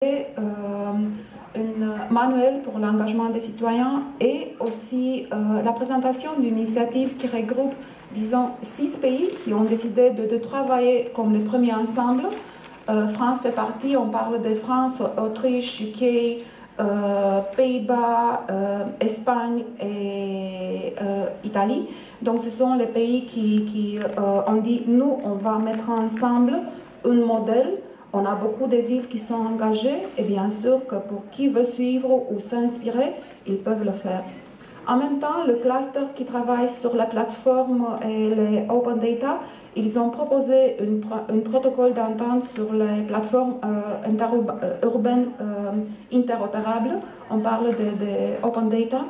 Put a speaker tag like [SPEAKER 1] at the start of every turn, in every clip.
[SPEAKER 1] un manuel pour l'engagement des citoyens et aussi la présentation d'une initiative qui regroupe, disons, 6 pays qui ont décidé de travailler comme le premier ensemble. France fait partie, on parle de France, Autriche, UK, Pays-Bas, Espagne et Italie. Donc ce sont les pays qui ont dit, nous, on va mettre ensemble un modèle. On a beaucoup de villes qui sont engagées et bien sûr que pour qui veut suivre ou s'inspirer, ils peuvent le faire. En même temps, le cluster qui travaille sur la plateforme et les open data, ils ont proposé un protocole d'entente sur les plateformes urbaines interopérables. On parle de open data.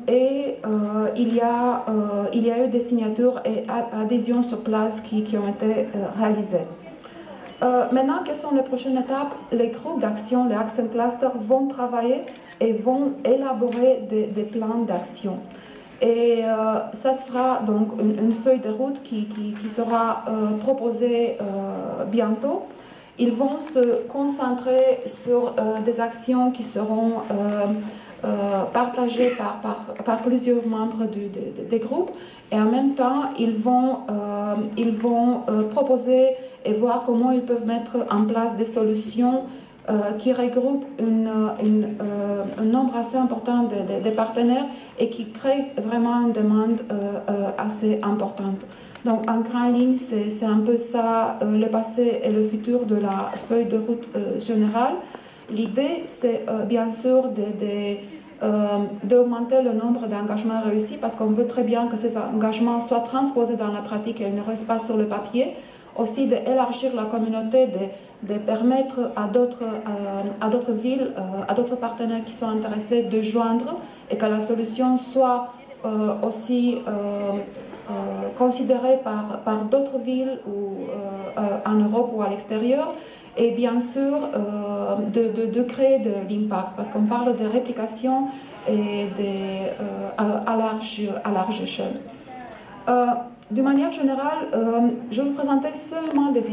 [SPEAKER 1] Il y a eu des signatures et adhésions sur place qui ont été réalisées. Maintenant, quelles sont les prochaines étapes? Les groupes d'action, les Action Clusters vont travailler et vont élaborer des plans d'action. Et ça sera donc une feuille de route qui sera proposée bientôt. Ils vont se concentrer sur des actions qui seront partagées par plusieurs membres des groupes et en même temps ils vont proposer et voir comment ils peuvent mettre en place des solutions qui regroupent un nombre assez important de partenaires et qui créent vraiment une demande assez importante. Donc en grande ligne, c'est un peu ça le passé et le futur de la feuille de route générale. L'idée, c'est bien sûr d'augmenter le nombre d'engagements réussis parce qu'on veut très bien que ces engagements soient transposés dans la pratique et ne restent pas sur le papier. Aussi d'élargir la communauté, de permettre à d'autres villes, à d'autres partenaires qui sont intéressés de joindre et que la solution soit aussi considérée par d'autres villes ou, en Europe ou à l'extérieur. Et bien sûr, de créer de l'impact, parce qu'on parle de réplication et à large échelle. D'une manière générale, je vais vous présenter seulement des